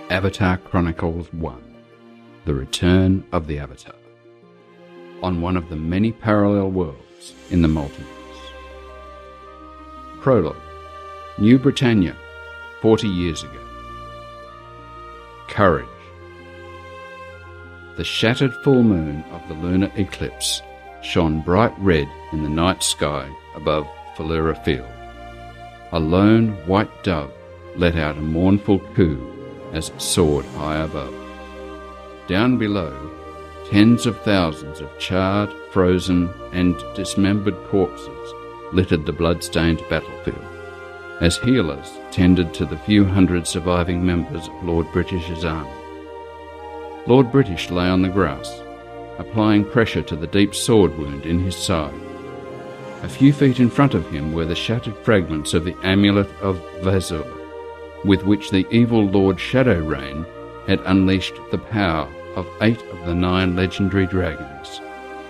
Avatar Chronicles 1 The Return of the Avatar on one of the many parallel worlds in the multiverse. Prologue. New Britannia, 40 years ago. Courage. The shattered full moon of the lunar eclipse shone bright red in the night sky above Falura Field. A lone white dove let out a mournful coo as it soared high above. Down below, tens of thousands of charred, frozen and dismembered corpses littered the blood-stained battlefield, as healers tended to the few hundred surviving members of Lord British's army. Lord British lay on the grass, applying pressure to the deep sword wound in his side. A few feet in front of him were the shattered fragments of the amulet of Vazur, with which the evil Lord Shadow Raine had unleashed the power of 8 of the 9 legendary dragons: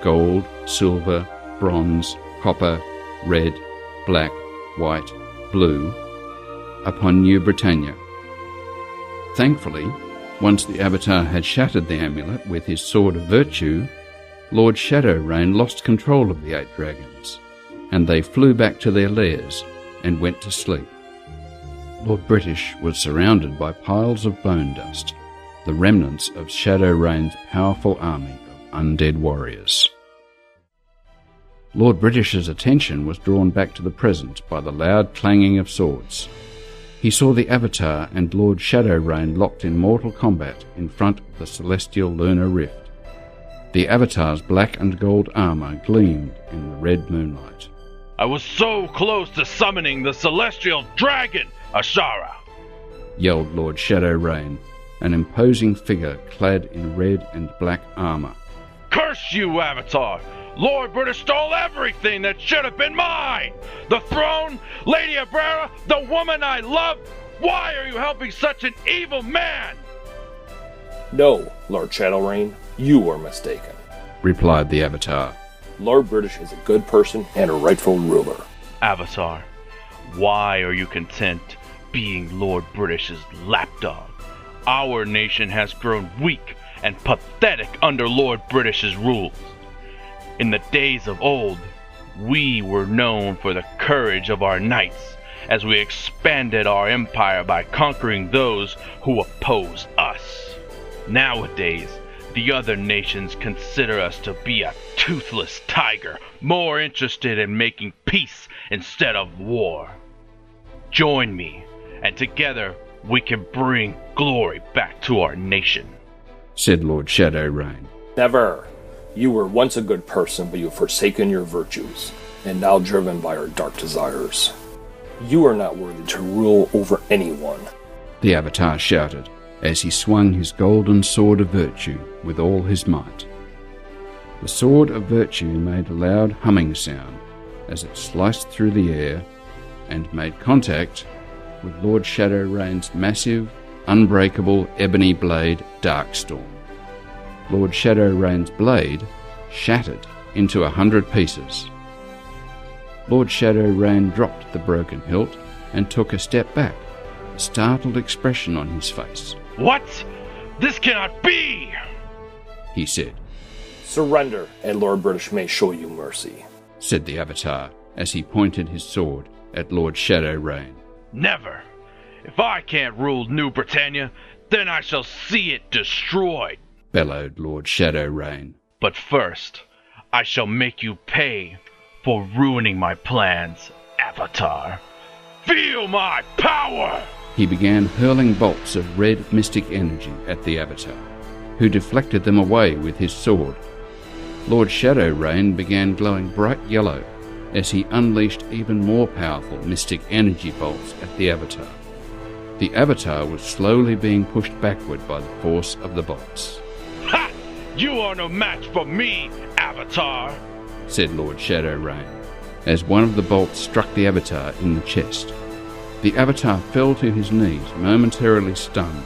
gold, silver, bronze, copper, red, black, white, blue, upon New Britannia. Thankfully, once the Avatar had shattered the amulet with his Sword of Virtue, Lord Shadow Raine lost control of the 8 dragons, and they flew back to their lairs and went to sleep. Lord British was surrounded by piles of bone dust, the remnants of Shadow Raine's powerful army of undead warriors. Lord British's attention was drawn back to the present by the loud clanging of swords. He saw the Avatar and Lord Shadow Raine locked in mortal combat in front of the celestial lunar rift. The Avatar's black and gold armour gleamed in the red moonlight. "I was so close to summoning the celestial dragon, Ashara!" yelled Lord Shadow Raine, an imposing figure clad in red and black armour. "Curse you, Avatar! Lord British stole everything that should have been mine! The throne, Lady Abrera, the woman I love! Why are you helping such an evil man?" "No, Lord Shadow Raine, you are mistaken," replied the Avatar. "Lord British is a good person and a rightful ruler." "Avatar, why are you content being Lord British's lapdog? Our nation has grown weak and pathetic under Lord British's rules. In the days of old, we were known for the courage of our knights as we expanded our empire by conquering those who oppose us. Nowadays, the other nations consider us to be a toothless tiger, more interested in making peace instead of war. Join me, and together we can bring glory back to our nation," said Lord Shadow Raine. "Never. You were once a good person, but you have forsaken your virtues, and now driven by your dark desires. You are not worthy to rule over anyone," the Avatar shouted, as he swung his golden Sword of Virtue with all his might. The Sword of Virtue made a loud humming sound as it sliced through the air and made contact with Lord Shadow Raine's massive, unbreakable ebony blade Darkstorm. Lord Shadow Raine's blade shattered into 100 pieces. Lord Shadow Raine dropped the broken hilt and took a step back, a startled expression on his face. "What? This cannot be!" he said. "Surrender, and Lord British may show you mercy," said the Avatar as he pointed his sword at Lord Shadow Raine. "Never! If I can't rule New Britannia, then I shall see it destroyed," bellowed Lord Shadow Raine. "But first, I shall make you pay for ruining my plans, Avatar. Feel my power!" He began hurling bolts of red mystic energy at the Avatar, who deflected them away with his sword. Lord Shadow Raine began glowing bright yellow as he unleashed even more powerful mystic energy bolts at the Avatar. The Avatar was slowly being pushed backward by the force of the bolts. "Ha! You are no match for me, Avatar!" said Lord Shadow Raine, as one of the bolts struck the Avatar in the chest. The Avatar fell to his knees, momentarily stunned.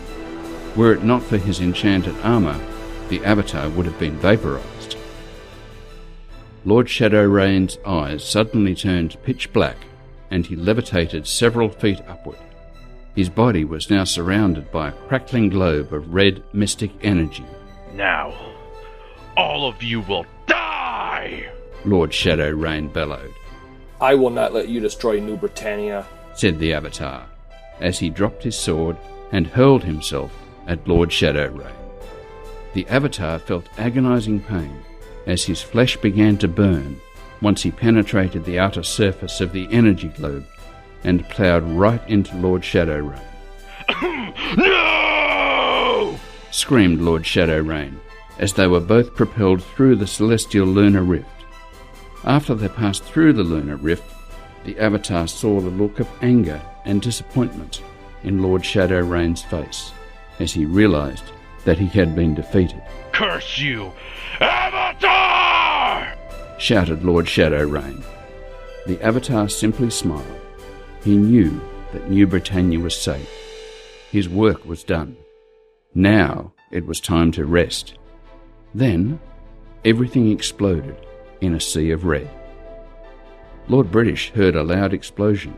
Were it not for his enchanted armour, the Avatar would have been vaporized. Lord Shadow Raine's eyes suddenly turned pitch black, and he levitated several feet upward. His body was now surrounded by a crackling globe of red mystic energy. Now, all of you will die! Lord Shadow Raine bellowed. I will not let you destroy New Britannia, said the Avatar, as he dropped his sword and hurled himself at Lord Shadow Raine. The Avatar felt agonizing pain as his flesh began to burn once he penetrated the outer surface of the energy globe and ploughed right into Lord Shadow Raine. No! Screamed Lord Shadow Raine as they were both propelled through the celestial lunar rift. After they passed through the lunar rift, the Avatar saw the look of anger and disappointment in Lord Shadow Raine's face as he realized that he had been defeated. Curse you, Avatar! Shouted Lord Shadow Raine. The Avatar simply smiled. He knew that New Britannia was safe. His work was done. Now it was time to rest. Then everything exploded in a sea of red. Lord British heard a loud explosion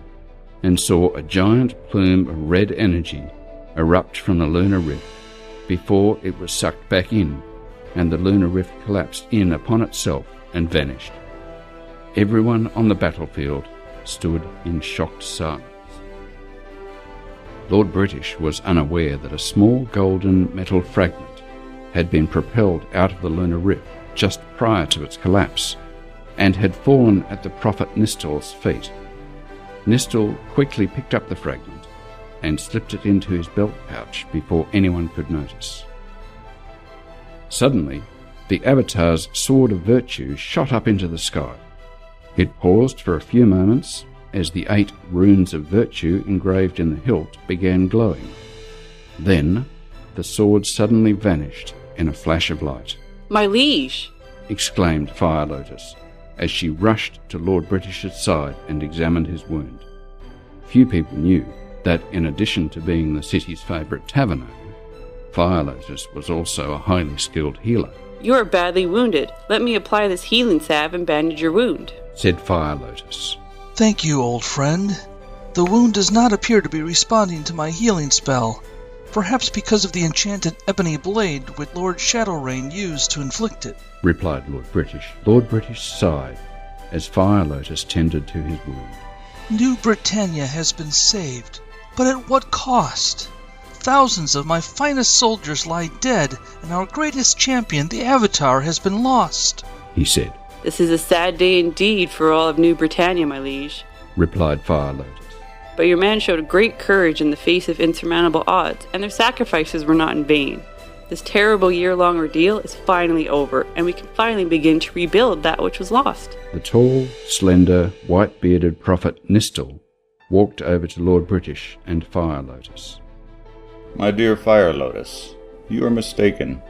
and saw a giant plume of red energy erupt from the lunar rift before it was sucked back in and the lunar rift collapsed in upon itself and vanished. Everyone on the battlefield stood in shocked silence. Lord British was unaware that a small golden metal fragment had been propelled out of the lunar rift just prior to its collapse and had fallen at the prophet Nistel's feet. Nistel quickly picked up the fragment and slipped it into his belt pouch before anyone could notice. Suddenly, the Avatar's sword of virtue shot up into the sky. It paused for a few moments as the 8 runes of virtue engraved in the hilt began glowing. Then, the sword suddenly vanished in a flash of light. My liege! Exclaimed Fire Lotus as she rushed to Lord British's side and examined his wound. Few people knew that in addition to being the city's favourite tavern owner, Fire Lotus was also a highly skilled healer. You are badly wounded. Let me apply this healing salve and bandage your wound, said Fire Lotus. Thank you, old friend. The wound does not appear to be responding to my healing spell, perhaps because of the enchanted ebony blade which Lord Shadow Raine used to inflict it, replied Lord British. Lord British sighed as Fire Lotus tended to his wound. New Britannia has been saved, but at what cost? Thousands of my finest soldiers lie dead, and our greatest champion, the Avatar, has been lost, he said. This is a sad day indeed for all of New Britannia, my liege, replied Fire Lotus. But your men showed great courage in the face of insurmountable odds, and their sacrifices were not in vain. This terrible year-long ordeal is finally over, and we can finally begin to rebuild that which was lost. The tall, slender, white-bearded prophet Nistel walked over to Lord British and Fire Lotus. My dear Fire Lotus, you are mistaken.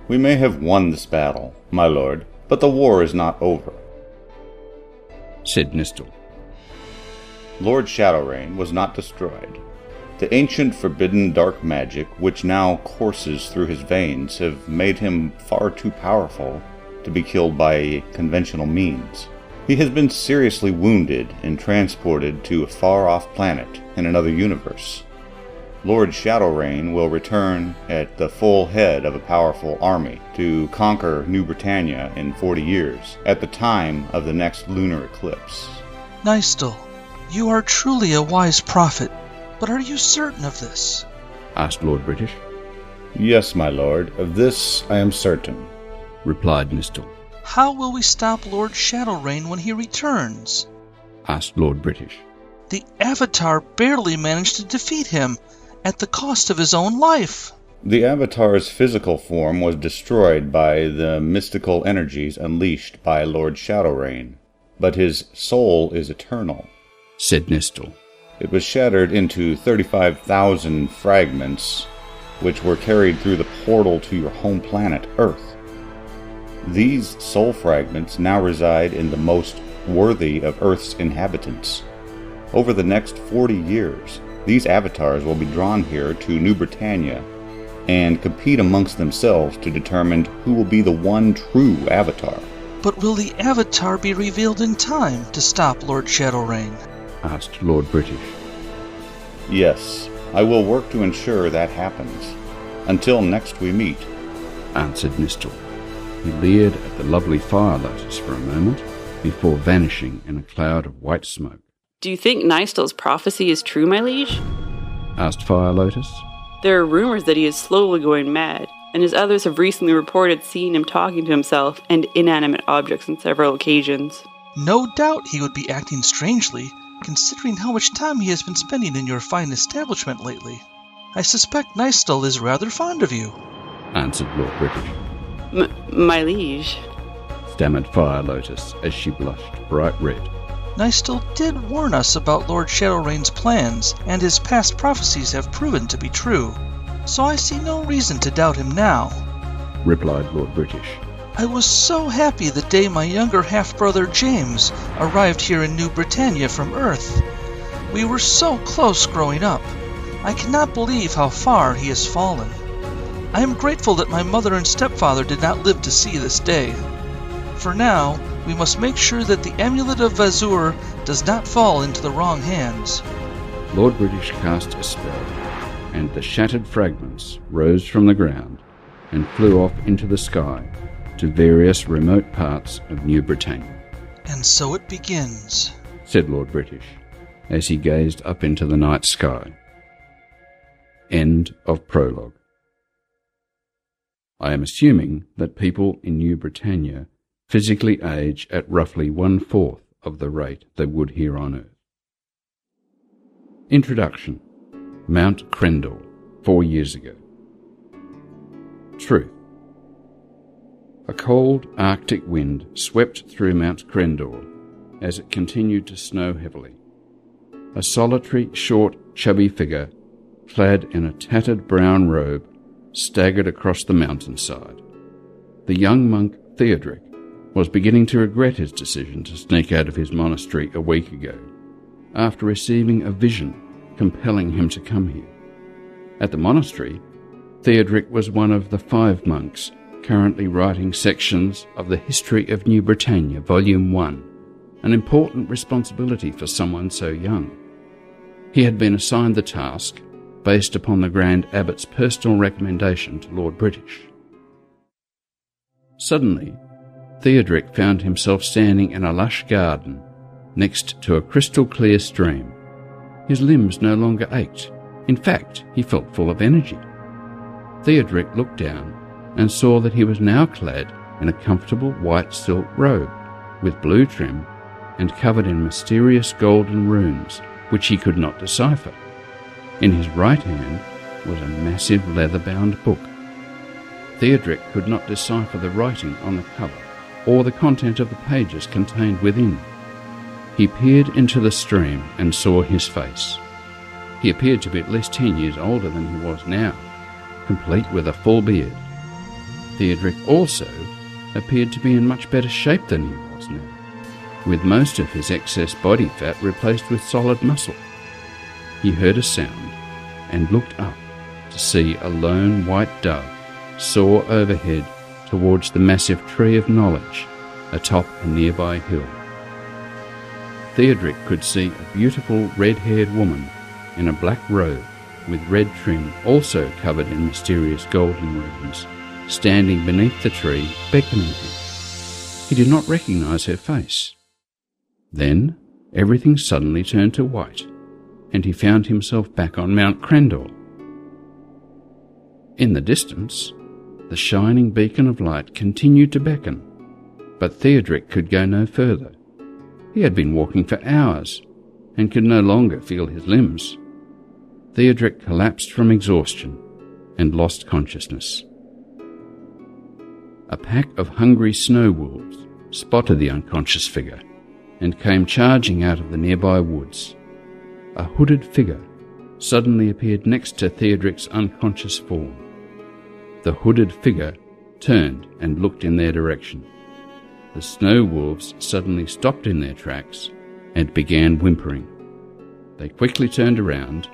We may have won this battle, my lord, but the war is not over, said Nistel. Lord Shadow Raine was not destroyed. The ancient forbidden dark magic which now courses through his veins have made him far too powerful to be killed by conventional means. He has been seriously wounded and transported to a far-off planet in another universe. Lord Shadow Raine will return at the full head of a powerful army to conquer New Britannia in 40 years, at the time of the next lunar eclipse. Nistel, you are truly a wise prophet, but are you certain of this? Asked Lord British. Yes, my lord, of this I am certain, replied Nistel. How will we stop Lord Shadow Raine when he returns? Asked Lord British. The Avatar barely managed to defeat him, at the cost of his own life. The Avatar's physical form was destroyed by the mystical energies unleashed by Lord Shadow Raine, but his soul is eternal, said Nistel. It was shattered into 35,000 fragments, which were carried through the portal to your home planet, Earth. These soul fragments now reside in the most worthy of Earth's inhabitants. Over the next 40 years, these avatars will be drawn here to New Britannia and compete amongst themselves to determine who will be the one true avatar. But will the Avatar be revealed in time to stop Lord Shadow Raine? Asked Lord British. Yes, I will work to ensure that happens. Until next we meet, answered Nistel. He leered at the lovely fire lotus for a moment before vanishing in a cloud of white smoke. Do you think Nystel's prophecy is true, my liege? Asked Fire Lotus. There are rumors that he is slowly going mad, and as others have recently reported seeing him talking to himself and inanimate objects on several occasions. No doubt he would be acting strangely, considering how much time he has been spending in your fine establishment lately. I suspect Nystel is rather fond of you, answered Lord British. My liege, stammered Fire Lotus as she blushed bright red. Nystel did warn us about Lord Shadowrain's plans, and his past prophecies have proven to be true, so I see no reason to doubt him now, replied Lord British. I was so happy the day my younger half-brother James arrived here in New Britannia from Earth. We were so close growing up. I cannot believe how far he has fallen. I am grateful that my mother and stepfather did not live to see this day. For now, we must make sure that the Amulet of Vazur does not fall into the wrong hands. Lord British cast a spell, and the shattered fragments rose from the ground and flew off into the sky to various remote parts of New Britannia. And so it begins, said Lord British, as he gazed up into the night sky. End of prologue. I am assuming that people in New Britannia physically age at roughly 1/4 of the rate they would here on Earth. Introduction. Mount Crendor, 4 years ago. Truth. A cold Arctic wind swept through Mount Crendor as it continued to snow heavily. A solitary, short, chubby figure, clad in a tattered brown robe, staggered across the mountainside. The young monk Theodric was beginning to regret his decision to sneak out of his monastery a week ago, after receiving a vision compelling him to come here. At the monastery, Theodric was one of the 5 monks currently writing sections of the History of New Britannia, Volume 1, an important responsibility for someone so young. He had been assigned the task based upon the Grand Abbot's personal recommendation to Lord British. Suddenly, Theodric found himself standing in a lush garden next to a crystal-clear stream. His limbs no longer ached. In fact, he felt full of energy. Theodric looked down and saw that he was now clad in a comfortable white silk robe with blue trim and covered in mysterious golden runes which he could not decipher. In his right hand was a massive leather-bound book. Theodric could not decipher the writing on the cover or the content of the pages contained within. He peered into the stream and saw his face. He appeared to be at least 10 years older than he was now, complete with a full beard. Theodric also appeared to be in much better shape than he was now, with most of his excess body fat replaced with solid muscle. He heard a sound and looked up to see a lone white dove soar overhead towards the massive tree of knowledge atop a nearby hill. Theodric could see a beautiful red-haired woman in a black robe with red trim also covered in mysterious golden runes, standing beneath the tree beckoning him. He did not recognize her face. Then everything suddenly turned to white, and he found himself back on Mount Crendor. In the distance, the shining beacon of light continued to beckon, but Theodric could go no further. He had been walking for hours and could no longer feel his limbs. Theodric collapsed from exhaustion and lost consciousness. A pack of hungry snow wolves spotted the unconscious figure and came charging out of the nearby woods. A hooded figure suddenly appeared next to Theodric's unconscious form. The hooded figure turned and looked in their direction. The snow wolves suddenly stopped in their tracks and began whimpering. They quickly turned around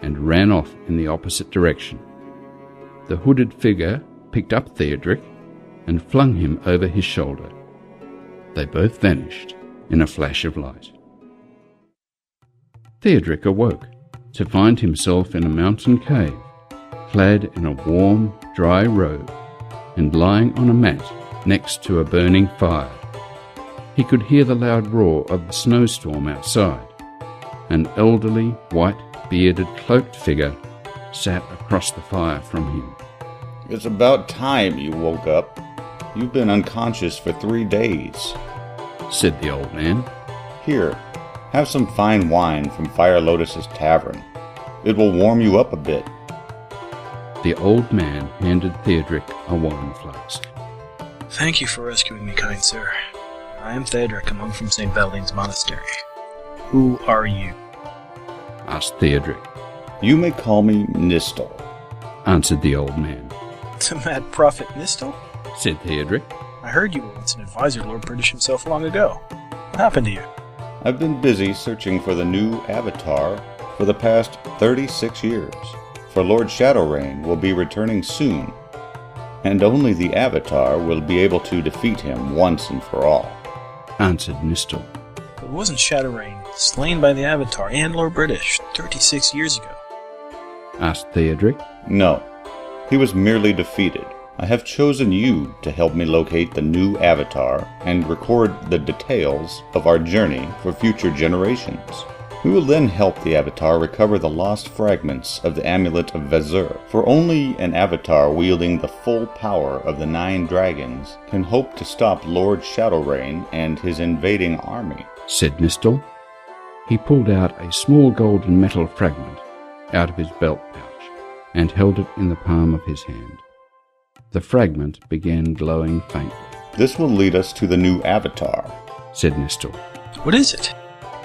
and ran off in the opposite direction. The hooded figure picked up Theodric and flung him over his shoulder. They both vanished in a flash of light. Theodric awoke to find himself in a mountain cave, clad in a warm, dry robe, and lying on a mat next to a burning fire. He could hear the loud roar of the snowstorm outside. An elderly, white-bearded, cloaked figure sat across the fire from him. It's about time you woke up. You've been unconscious for 3 days, said the old man. Here, have some fine wine from Fire Lotus's tavern. It will warm you up a bit. The old man handed Theodric a wine flask. Thank you for rescuing me, kind sir. I am Theodric, a monk from St. Valdine's monastery. Who are you? Asked Theodric. You may call me Nistel, answered the old man. The mad prophet Nistel? Said Theodric. I heard you were once an advisor to Lord British himself long ago. What happened to you? I've been busy searching for the new avatar for the past 36 years, for Lord Raine will be returning soon, and only the avatar will be able to defeat him once and for all, answered Nistel. But wasn't Raine slain by the avatar and Lord British 36 years ago? Asked Theodric. No, he was merely defeated. I have chosen you to help me locate the new avatar and record the details of our journey for future generations. We will then help the avatar recover the lost fragments of the Amulet of Vezir, for only an avatar wielding the full power of the 9 dragons can hope to stop Lord Raine and his invading army, said Nistel. He pulled out a small golden metal fragment out of his belt pouch and held it in the palm of his hand. The fragment began glowing faintly. This will lead us to the new avatar, said Nistel. What is it?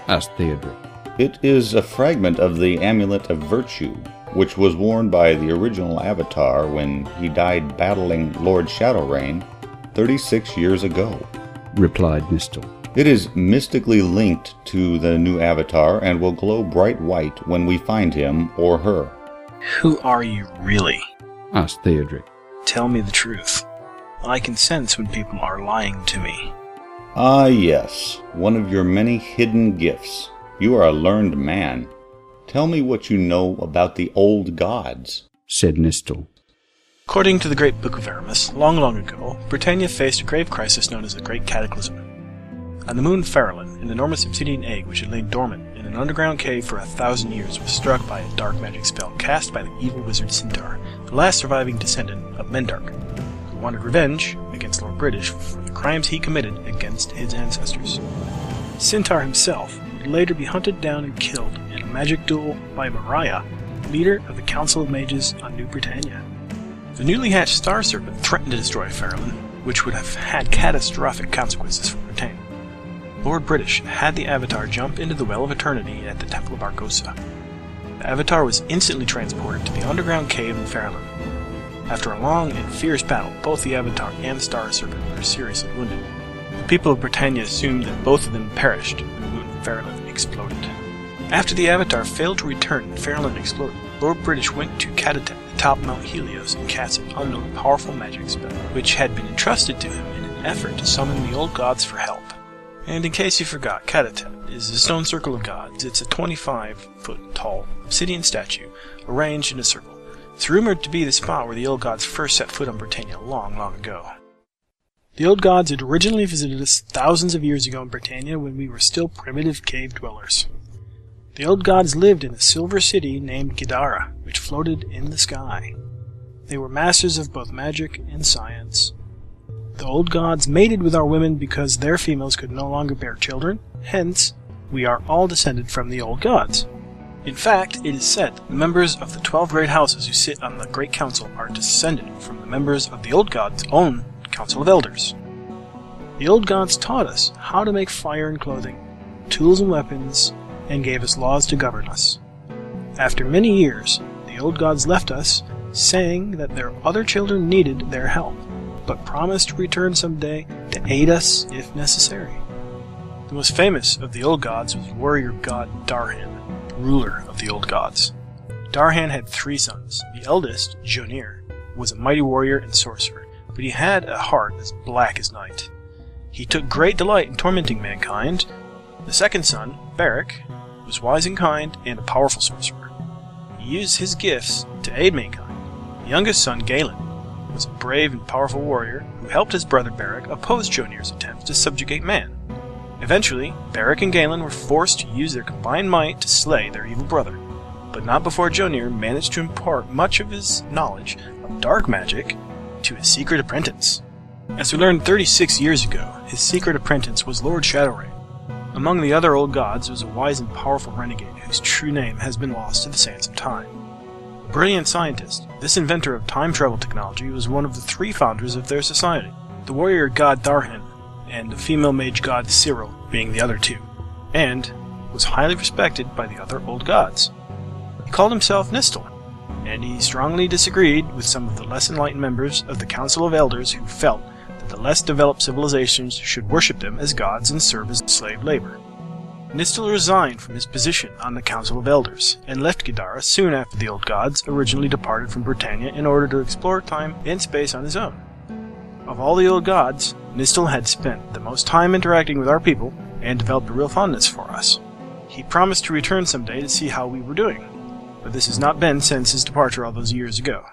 Asked Theodric. It is a fragment of the Amulet of Virtue, which was worn by the original avatar when he died battling Lord Raine 36 years ago, replied Nistel. It is mystically linked to the new avatar and will glow bright white when we find him or her. Who are you really? Asked Theodric. Tell me the truth. I can sense when people are lying to me. Ah, yes, one of your many hidden gifts. You are a learned man. Tell me what you know about the old gods, said Nistel. According to the Great Book of Aramis, long, long ago, Britannia faced a grave crisis known as the Great Cataclysm. On the moon Farallon, an enormous obsidian egg which had lain dormant in an underground cave for 1,000 years was struck by a dark magic spell cast by the evil wizard Sintar, the last surviving descendant of Mendark, who wanted revenge against Lord British for the crimes he committed against his ancestors. Sintar himself would later be hunted down and killed in a magic duel by Mariah, leader of the Council of Mages on New Britannia. The newly hatched Star Serpent threatened to destroy Farallon, which would have had catastrophic consequences for Britannia. Lord British had the Avatar jump into the Well of Eternity at the Temple of Argosa. The Avatar was instantly transported to the underground cave in Farallon. After a long and fierce battle, both the Avatar and the Star Serpent were seriously wounded. The people of Britannia assumed that both of them perished when the moon Farallon exploded. After the Avatar failed to return and Farallon exploded, Lord British went to Catatet, atop Mount Helios, and cast an unknown powerful magic spell, which had been entrusted to him in an effort to summon the old gods for help. And in case you forgot, Catatet is a stone circle of gods. It's a 25-foot tall obsidian statue arranged in a circle. It's rumored to be the spot where the old gods first set foot on Britannia long, long ago. The old gods had originally visited us thousands of years ago in Britannia when we were still primitive cave dwellers. The old gods lived in a silver city named Gidara, which floated in the sky. They were masters of both magic and science. The old gods mated with our women because their females could no longer bear children, hence, we are all descended from the old gods. In fact, it is said that the members of the 12 great houses who sit on the Great Council are descended from the members of the old gods' own Council of Elders. The old gods taught us how to make fire and clothing, tools and weapons, and gave us laws to govern us. After many years, the old gods left us, saying that their other children needed their help, but promised to return someday to aid us if necessary. The most famous of the old gods was warrior god Darhan, ruler of the old gods. Darhan had 3 sons. The eldest, Jonir, was a mighty warrior and sorcerer, but he had a heart as black as night. He took great delight in tormenting mankind. The second son, Beric, was wise and kind and a powerful sorcerer. he used his gifts to aid mankind. The youngest son, Galen, was a brave and powerful warrior who helped his brother Beric oppose Jonir's attempts to subjugate man. Eventually, Beric and Galen were forced to use their combined might to slay their evil brother, but not before Jonir managed to impart much of his knowledge of dark magic to his secret apprentice. As we learned 36 years ago, his secret apprentice was Lord Shadowrain. Among the other old gods was a wise and powerful renegade whose true name has been lost to the sands of time. A brilliant scientist, this inventor of time travel technology was one of the 3 founders of their society, the warrior god Darhan and the female mage god Cyril being the other 2, and was highly respected by the other old gods. He called himself Nistel, and he strongly disagreed with some of the less enlightened members of the Council of Elders who felt that the less developed civilizations should worship them as gods and serve as slave labor. Nistel resigned from his position on the Council of Elders, and left Gidara soon after the old gods originally departed from Britannia in order to explore time and space on his own. Of all the old gods, Nistel had spent the most time interacting with our people and developed a real fondness for us. He promised to return someday to see how we were doing, but this has not been since his departure all those years ago.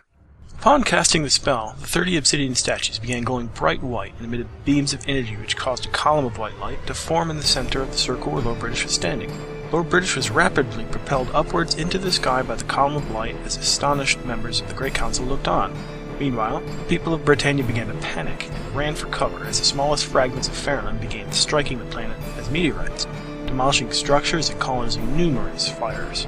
Upon casting the spell, the 30 obsidian statues began glowing bright white and emitted beams of energy which caused a column of white light to form in the center of the circle where Lord British was standing. Lord British was rapidly propelled upwards into the sky by the column of light as astonished members of the Great Council looked on. Meanwhile, the people of Britannia began to panic and ran for cover as the smallest fragments of Faerlin began striking the planet as meteorites, demolishing structures and causing numerous fires.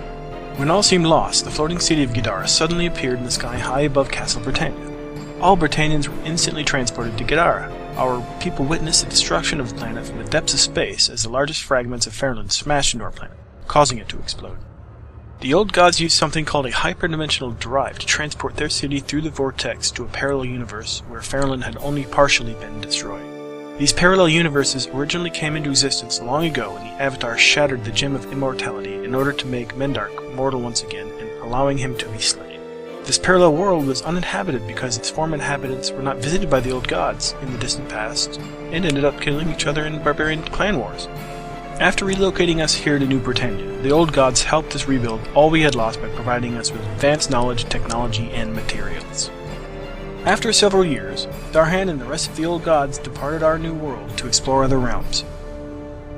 When all seemed lost, the floating city of Gidara suddenly appeared in the sky high above Castle Britannia. All Britannians were instantly transported to Gidara. Our people witnessed the destruction of the planet from the depths of space as the largest fragments of Faerlin smashed into our planet, causing it to explode. The old gods used something called a hyperdimensional drive to transport their city through the vortex to a parallel universe where Faerlin had only partially been destroyed. These parallel universes originally came into existence long ago when the Avatar shattered the Gem of Immortality in order to make Mendark mortal once again and allowing him to be slain. This parallel world was uninhabited because its former inhabitants were not visited by the old gods in the distant past and ended up killing each other in barbarian clan wars. After relocating us here to New Britannia, the old gods helped us rebuild all we had lost by providing us with advanced knowledge, technology, and materials. After several years, Darhan and the rest of the old gods departed our new world to explore other realms.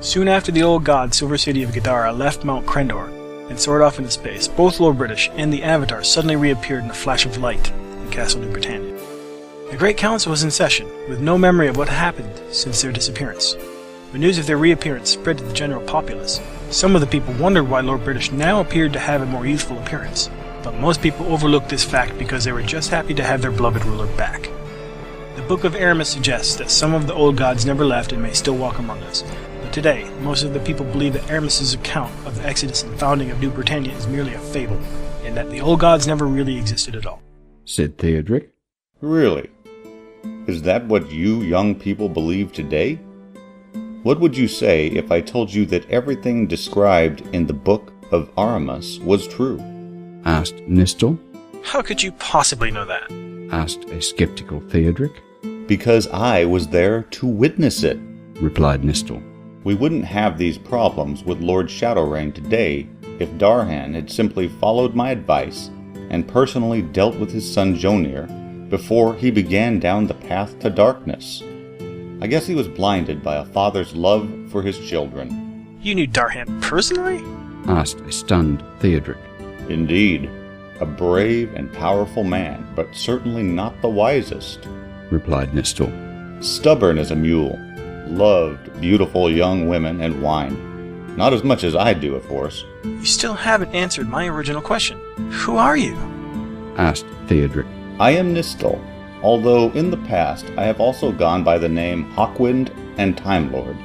Soon after the old god Silver City of Gidara left Mount Krendor and soared off into space, both Lord British and the Avatar suddenly reappeared in a flash of light in Castle New Britannia. The Great Council was in session, with no memory of what happened since their disappearance. When news of their reappearance spread to the general populace, some of the people wondered why Lord British now appeared to have a more youthful appearance, but most people overlooked this fact because they were just happy to have their beloved ruler back. The Book of Aramis suggests that some of the old gods never left and may still walk among us, but today, most of the people believe that Aramis's account of the Exodus and founding of New Britannia is merely a fable, and that the old gods never really existed at all, said Theodric. Really? Is that what you young people believe today? What would you say if I told you that everything described in the Book of Aramis was true? Asked Nistel. How could you possibly know that? Asked a skeptical Theodric. Because I was there to witness it, replied Nistel. We wouldn't have these problems with Lord Shadowrain today if Darhan had simply followed my advice and personally dealt with his son Jonir before he began down the path to darkness. I guess he was blinded by a father's love for his children. You knew Darhan personally? Asked a stunned Theodric. Indeed, a brave and powerful man, but certainly not the wisest, replied Nistel. Stubborn as a mule, loved beautiful young women and wine. Not as much as I do, of course. You still haven't answered my original question. Who are you? Asked Theodric. I am Nistel, although in the past I have also gone by the name Hawkwind and Time Lord.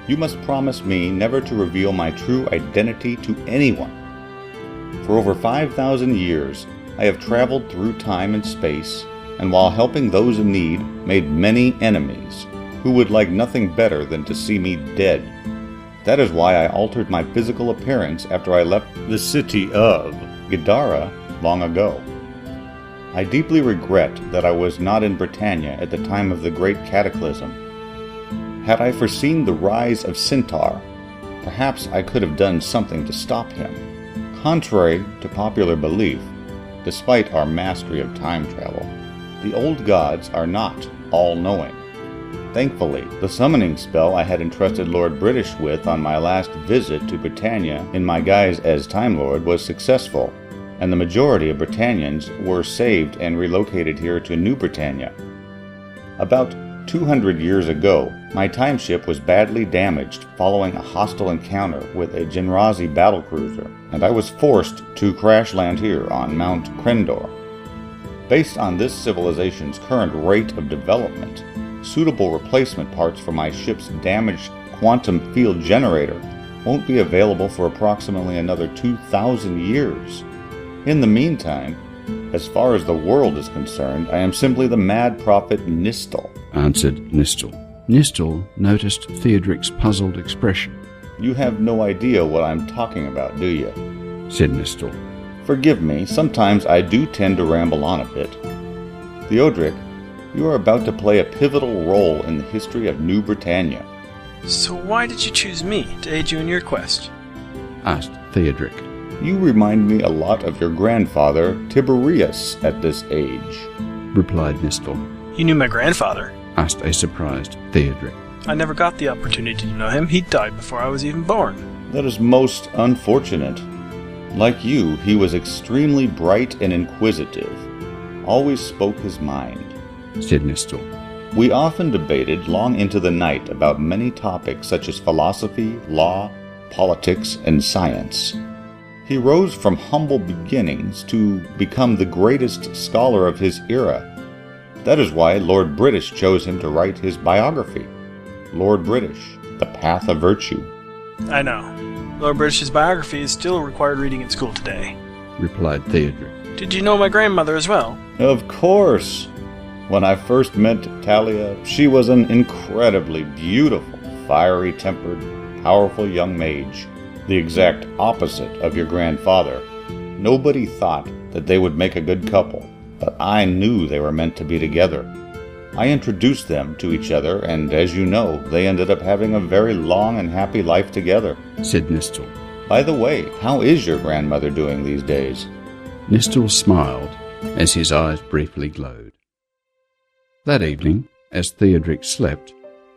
You must promise me never to reveal my true identity to anyone. For over 5,000 years, I have traveled through time and space, and while helping those in need, made many enemies, who would like nothing better than to see me dead. That is why I altered my physical appearance after I left the city of Gidara long ago. I deeply regret that I was not in Britannia at the time of the Great Cataclysm. Had I foreseen the rise of Centaur, perhaps I could have done something to stop him. Contrary to popular belief, despite our mastery of time travel, the old gods are not all-knowing. Thankfully, the summoning spell I had entrusted Lord British with on my last visit to Britannia in my guise as Time Lord was successful, and the majority of Britannians were saved and relocated here to New Britannia. About 200 years ago, my time ship was badly damaged following a hostile encounter with a Genrazi battlecruiser, and I was forced to crash land here on Mount Krendor. Based on this civilization's current rate of development, suitable replacement parts for my ship's damaged quantum field generator won't be available for approximately another 2,000 years. In the meantime, as far as the world is concerned, I am simply the mad prophet Nistile, answered Nistile. Nistile noticed Theodric's puzzled expression. You have no idea what I'm talking about, do you? Said Nistile. Forgive me, sometimes I do tend to ramble on a bit. Theodric, you are about to play a pivotal role in the history of New Britannia. So why did you choose me to aid you in your quest? Asked Theodric. You remind me a lot of your grandfather, Tiberius, at this age, replied Nistile. You knew my grandfather? Asked a surprised Theodric. I never got the opportunity to know him. He died before I was even born. That is most unfortunate. Like you, he was extremely bright and inquisitive. Always spoke his mind, said Nistile. We often debated long into the night about many topics such as philosophy, law, politics, and science. He rose from humble beginnings to become the greatest scholar of his era. That is why Lord British chose him to write his biography, Lord British, The Path of Virtue. I know. Lord British's biography is still required reading at school today, replied Theodric. Did you know my grandmother as well? Of course. When I first met Talia, she was an incredibly beautiful, fiery-tempered, powerful young mage, the exact opposite of your grandfather. Nobody thought that they would make a good couple, but I knew they were meant to be together. I introduced them to each other, and as you know, they ended up having a very long and happy life together, said Nistile. By the way, how is your grandmother doing these days? Nistile smiled as his eyes briefly glowed. That evening, as Theodric slept,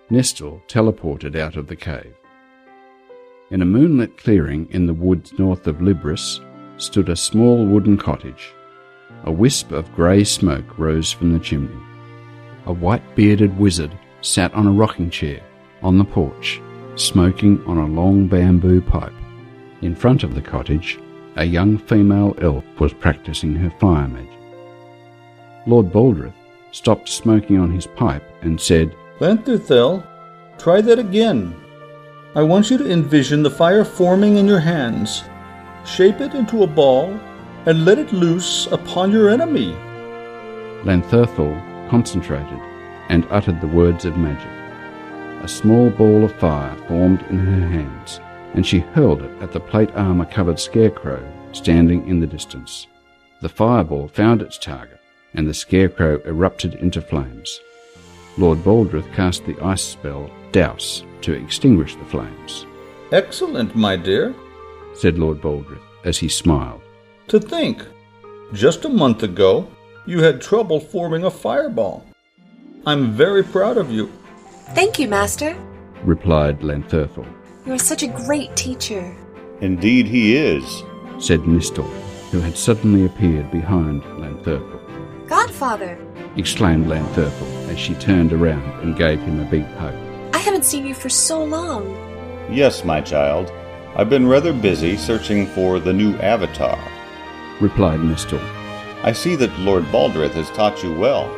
Nistile teleported out of the cave. In a moonlit clearing in the woods north of Libris stood a small wooden cottage. A wisp of grey smoke rose from the chimney. A white-bearded wizard sat on a rocking chair on the porch, smoking on a long bamboo pipe. In front of the cottage, a young female elf was practicing her fire magic. Lord Baldrith stopped smoking on his pipe and said, Lantherthel, try that again. I want you to envision the fire forming in your hands. Shape it into a ball and let it loose upon your enemy. Lantherthel concentrated and uttered the words of magic. A small ball of fire formed in her hands, and she hurled it at the plate armor-covered scarecrow standing in the distance. The fireball found its target, and the scarecrow erupted into flames. Lord Baldrith cast the ice spell Douse to extinguish the flames. Excellent, my dear, said Lord Baldrith as he smiled. To think, just a month ago, you had trouble forming a fireball. I'm very proud of you. Thank you, Master, replied Lantherthel. You are such a great teacher. Indeed he is, said Nistile, who had suddenly appeared behind Lantherthel. Godfather, exclaimed Lantherthel as she turned around and gave him a big hug. I haven't seen you for so long. Yes, my child. I've been rather busy searching for the new avatar, replied Nistile. I see that Lord Baldrith has taught you well.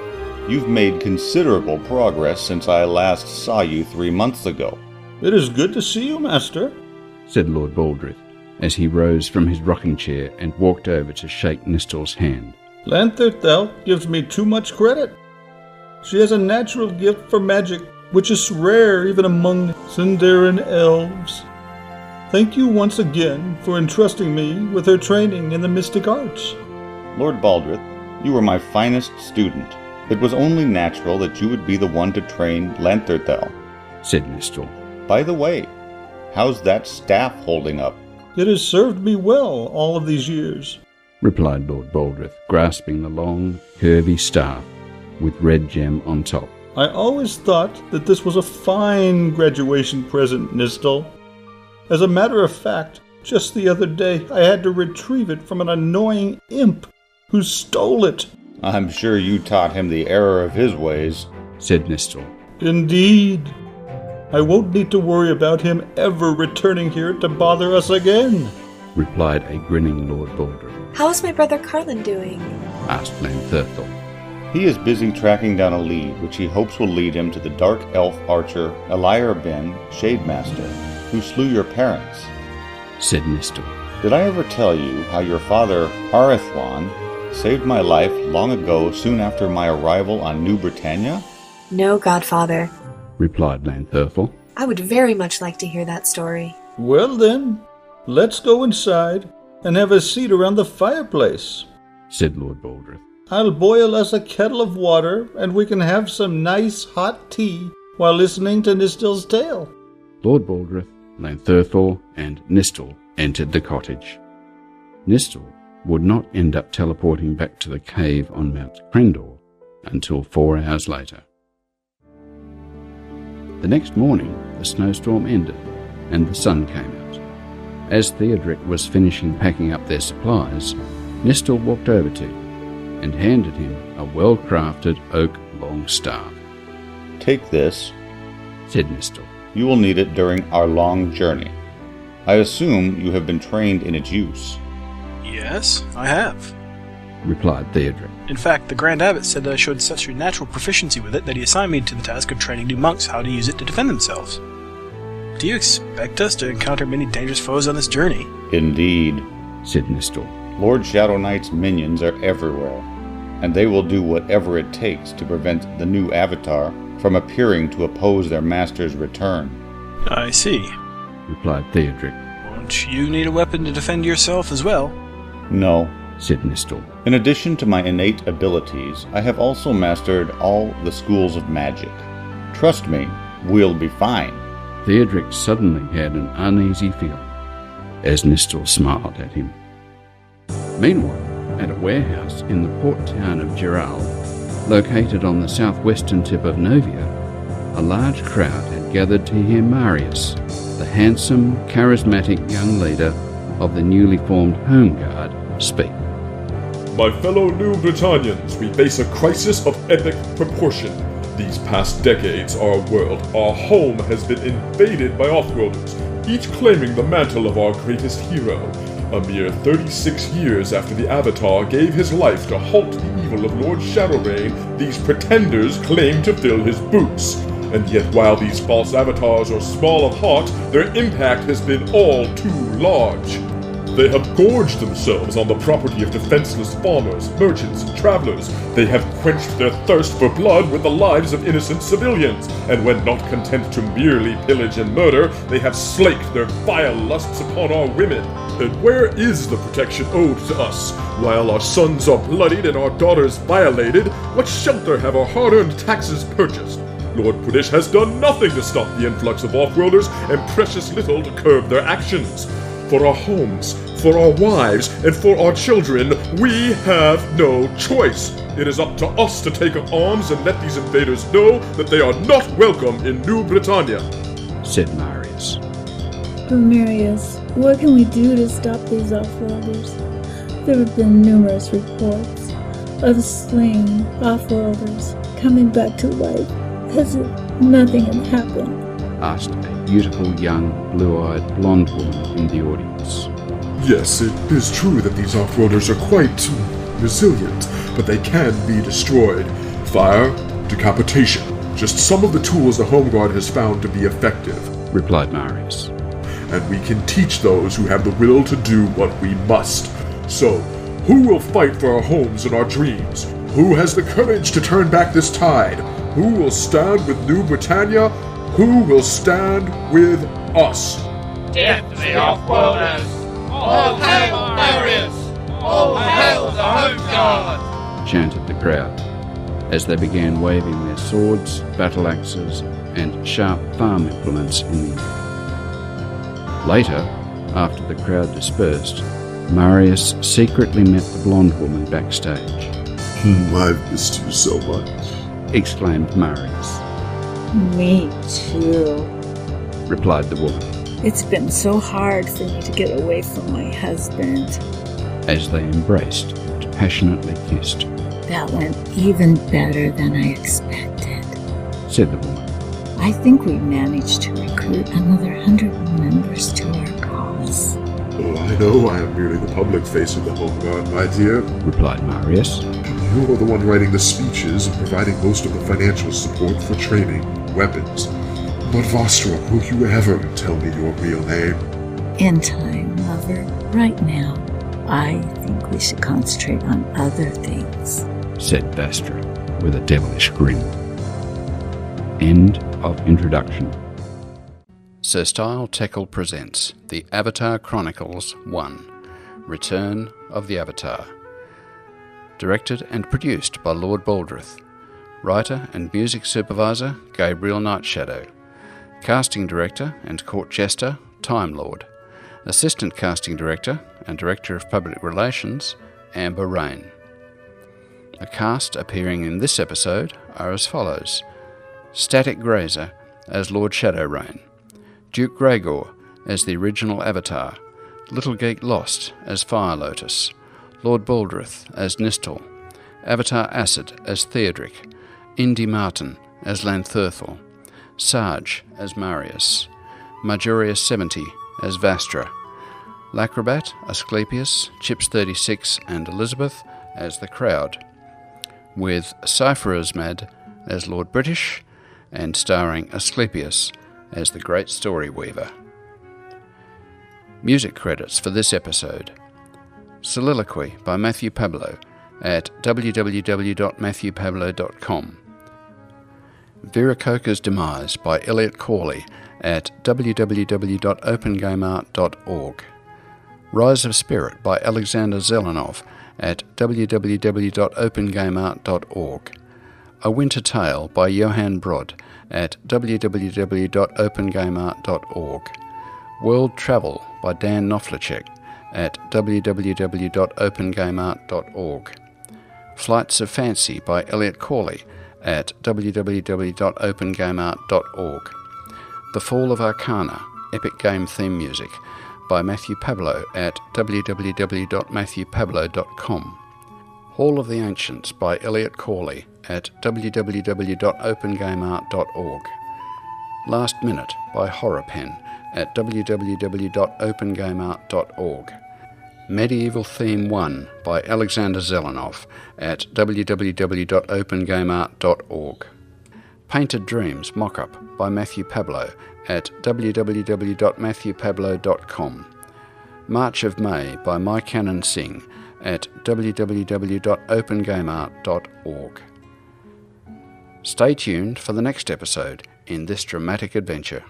You've made considerable progress since I last saw you 3 months ago. It is good to see you, Master, said Lord Baldrith, as he rose from his rocking chair and walked over to shake Nistile's hand. Lantherthel gives me too much credit. She has a natural gift for magic, which is rare even among Sindarin elves. Thank you once again for entrusting me with her training in the mystic arts. Lord Baldrith, you were my finest student. It was only natural that you would be the one to train Lantherthel, said Nistile. By the way, how's that staff holding up? It has served me well all of these years, replied Lord Baldrith, grasping the long, curvy staff with red gem on top. I always thought that this was a fine graduation present, Nistile. As a matter of fact, just the other day I had to retrieve it from an annoying imp who stole it. I'm sure you taught him the error of his ways, said Nistile. Indeed. I won't need to worry about him ever returning here to bother us again, replied a grinning Lord Baldrith. How is my brother Carlin doing? Asked Lanthurthal. He is busy tracking down a lead which he hopes will lead him to the dark elf archer Elir Ben Shademaster, who slew your parents, said Nistile. Did I ever tell you how your father Arithwan saved my life long ago soon after my arrival on New Britannia? No, Godfather, replied Lanthurthal. I would very much like to hear that story. Well then, let's go inside and have a seat around the fireplace, said Lord Baldrith. I'll boil us a kettle of water and we can have some nice hot tea while listening to Nistile's tale. Lord Baldrith, Lanthurthal, and Nistile entered the cottage. Nistile would not end up teleporting back to the cave on Mount Crendor until 4 hours later. The next morning, the snowstorm ended and the sun came out. As Theodric was finishing packing up their supplies, Nistile walked over to him and handed him a well-crafted oak long staff. Take this, said Nistile. You will need it during our long journey. I assume you have been trained in its use. Yes, I have, replied Theodric. In fact, the Grand Abbot said that I showed such a natural proficiency with it that he assigned me to the task of training new monks how to use it to defend themselves. Do you expect us to encounter many dangerous foes on this journey? Indeed, said Nistile. Lord Shadow Knight's minions are everywhere, and they will do whatever it takes to prevent the new Avatar from appearing to oppose their master's return. I see, replied Theodric. Won't you need a weapon to defend yourself as well? No, said Nistile. In addition to my innate abilities, I have also mastered all the schools of magic. Trust me, we'll be fine. Theodric suddenly had an uneasy feeling as Nistile smiled at him. Meanwhile, at a warehouse in the port town of Geral, located on the southwestern tip of Novia, a large crowd had gathered to hear Marius, the handsome, charismatic young leader of the newly formed Home Guard, speak. My fellow New Britannians, we face a crisis of epic proportion. These past decades, our world, our home, has been invaded by Offworlders, each claiming the mantle of our greatest hero. A mere 36 years after the Avatar gave his life to halt the evil of Lord Shadowrain, these pretenders claim to fill his boots. And yet while these false avatars are small of heart, their impact has been all too large. They have gorged themselves on the property of defenseless farmers, merchants, and travelers. They have quenched their thirst for blood with the lives of innocent civilians, and when not content to merely pillage and murder, they have slaked their vile lusts upon our women. And where is the protection owed to us? While our sons are bloodied and our daughters violated, what shelter have our hard-earned taxes purchased? Lord British has done nothing to stop the influx of Offworlders, and precious little to curb their actions. For our homes, for our wives, and for our children, we have no choice. It is up to us to take up arms and let these invaders know that they are not welcome in New Britannia, said Marius. But Marius, what can we do to stop these Offworlders? There have been numerous reports of slain Offworlders coming back to life as if nothing had happened, asked a beautiful young, blue-eyed, blonde woman in the audience. Yes, it is true that these Offworlders are quite resilient, but they can be destroyed. Fire, decapitation, just some of the tools the Home Guard has found to be effective, replied Marius. And we can teach those who have the will to do what we must. So, who will fight for our homes and our dreams? Who has the courage to turn back this tide? Who will stand with New Britannia? Who will stand with us? Death to the Offworlders! All hail Marius! All hail the Home Guard! Chanted the crowd, as they began waving their swords, battle axes, and sharp farm implements in the air. Later, After the crowd dispersed, Marius secretly met the blonde woman backstage. I've missed you so much, exclaimed Marius. Me too, replied the woman, it's been so hard for me to get away from my husband. As they embraced and passionately kissed. That went even better than I expected, said the woman. I think we managed to recruit another 100 members to our cause. Oh, I know I am merely the public face of the Home Guard, my dear, replied Marius. You are the one writing the speeches and providing most of the financial support for training, weapons. But Vostra, will you ever tell me your real name? In time, lover. Right now, I think we should concentrate on other things, said Vastra with a devilish grin. End of introduction. Sir Stile Teckel presents The Avatar Chronicles 1, Return of the Avatar. Directed and produced by Lord Baldrith. Writer and music supervisor Gabriel Nightshadow. Casting director and court jester Time Lord. Assistant casting director and director of public relations Raine. The cast appearing in this episode are as follows: Static Grazer as Lord Shadowrain, Duke Gregor as the original Avatar, Little Geek Lost as Fire Lotus, Lord Baldrith as Nistel, Avatar Acid as Theodric, Indy Martin as Lanthurthal, Sarge as Marius, Majorius 70 as Vastra, Lacrobat, Asclepius, Chips 36 and Elizabeth as the Crowd, with Cypher Asmad as Lord British, and starring Asclepius as the Great Story Weaver. Music credits for this episode: Soliloquy by Matthew Pablo at www.matthewpablo.com, Viracoca's Demise by Elliot Corley at www.opengameart.org, Rise of Spirit by Alexander Zelenov at www.opengameart.org, A Winter Tale by Johann Brod at www.opengameart.org, World Travel by Dan Knoflicek at www.opengameart.org, Flights of Fancy by Elliot Corley at www.opengameart.org, The Fall of Arcana, Epic Game Theme Music by Matthew Pablo at www.matthewpablo.com, Hall of the Ancients by Elliot Corley at www.opengameart.org, Last Minute by Horrorpen at www.opengameart.org, Medieval Theme 1 by Alexander Zelenov at www.opengameart.org, Painted Dreams Mockup by Matthew Pablo at www.matthewpablo.com, March of May by My Canon Singh at www.opengameart.org. Stay tuned for the next episode in this dramatic adventure.